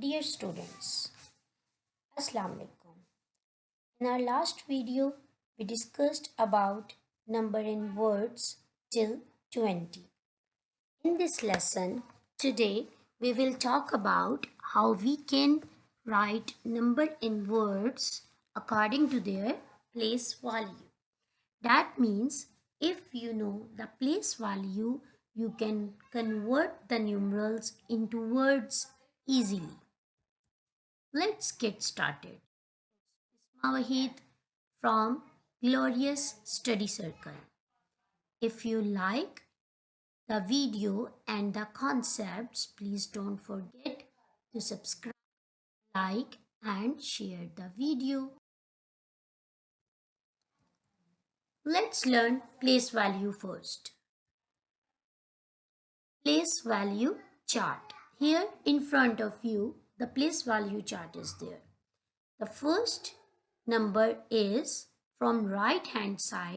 Dear students, Assalamu alaikum. In our last video, we discussed about number in words till 20. In this lesson, today we will talk about how we can write number in words according to their place value. That means if you know the place value, you can convert the numerals into words easily. Let's get started. Mawahid from Glorious Study Circle. If you like the video and the concepts, please don't forget to subscribe, like and share the video. Let's learn place value first. Place value chart. Here in front of you, the place value chart is there. The first number is from right hand side.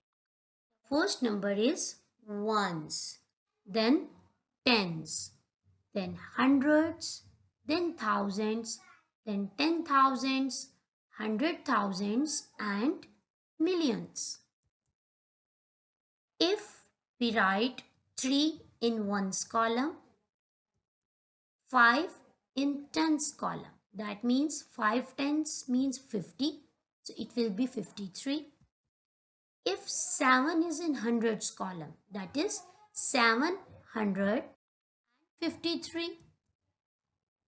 First number is ones, then tens, then hundreds, then thousands, then 10,000s, 100,000s and millions. If we write 3 in ones column, 5 in tens column, that means 5 tens means 50, so it will be 53. If 7 is in hundreds column, that is 753.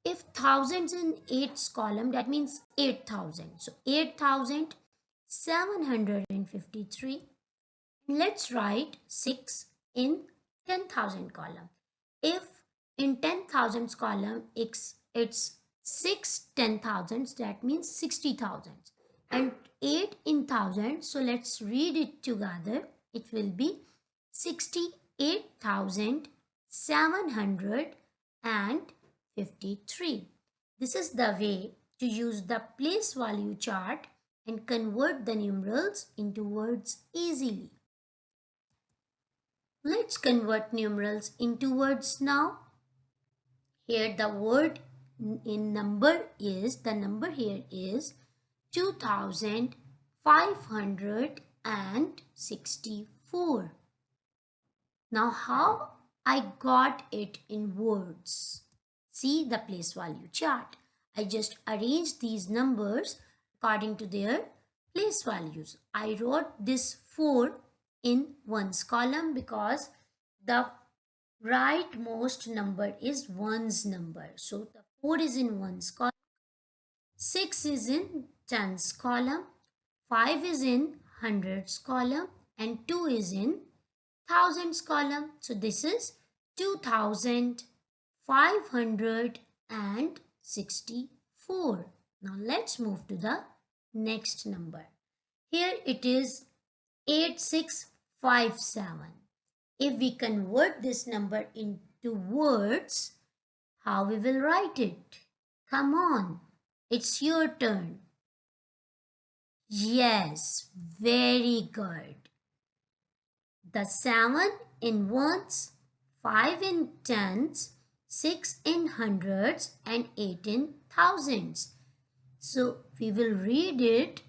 If thousands in eights column, that means 8,000. So 8,753. Let's write 6 in 10,000 column. If in 10,000s column it's 6 10,000s, that means 60,000. And 8 in 1000, so let's read it together. It will be 68,753. This is the way to use the place value chart and convert the numerals into words easily. Let's convert numerals into words now. Here the word in number is, the number here is 2,564. Now how I got it in words? See the place value chart. I just arranged these numbers according to their place values. I wrote this 4 in ones column because the rightmost number is ones number. So the 4 is in ones column, 6 is in tens column, 5 is in hundreds column and 2 is in thousands column. So this is 2,564. Now let's move to the next number. Here it is 8657. If we convert this number into words, how we will write it? Come on, it's your turn. Yes, very good. The 7 in ones, 5 in tens, 6 in hundreds and 8 in thousands. So we will read it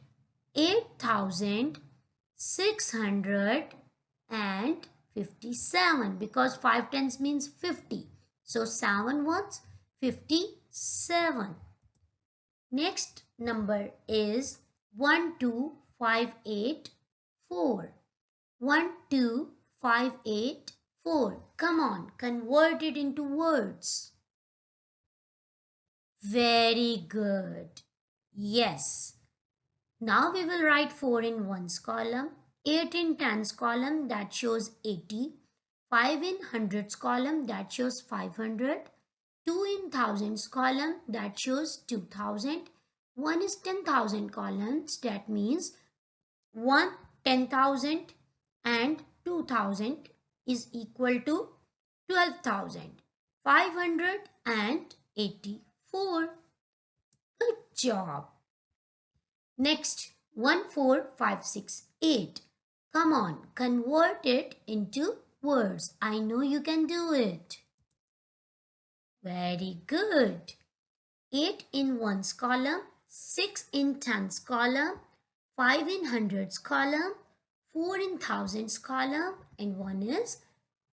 8,657 because 5 tens means 50. So 7 ones, 57. Next number is 12584. 12584. Come on, convert it into words. Very good. Yes. Now we will write 4 in ones column, 8 in tens column, that shows 80, 5 in hundreds column, that shows 500, 2 in thousands column, that shows 2,000, 1 is 10,000 columns, that means 1 10,000 and 2,000 is equal to 12,584. Good job. Next, 14568. Come on, convert it into words. I know you can do it. Very good. 8 in ones column, 6 in tens column, 5 in hundreds column, 4 in thousands column, and 1 is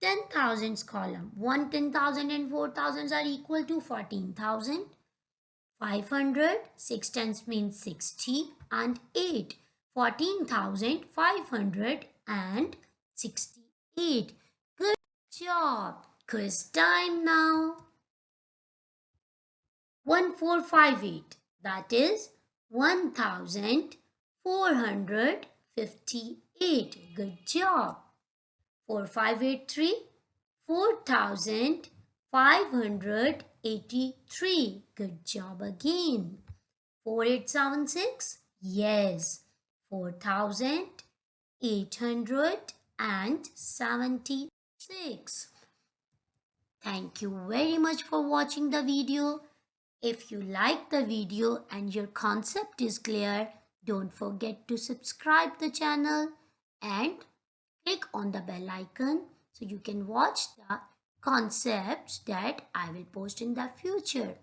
10,000s column. 1 10,000 and 4,000s are equal to 14,000. 500, 6 tens means 60, and 8, 14,568. Good job. Quiz time now. 1458, that is 1,458. Good job. 4583, 4,583. Good job again. 4876, yes, 4,876. Thank you very much for watching the video. If you like the video and your concept is clear, don't forget to subscribe the channel and click on the bell icon so you can watch the concepts that I will post in the future.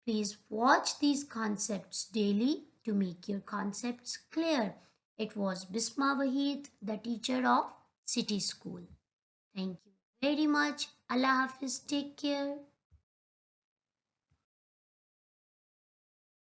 Please watch these concepts daily to make your concepts clear. It was Bisma Wahid, the teacher of City School. Thank you very much. Allah Hafiz. Take care.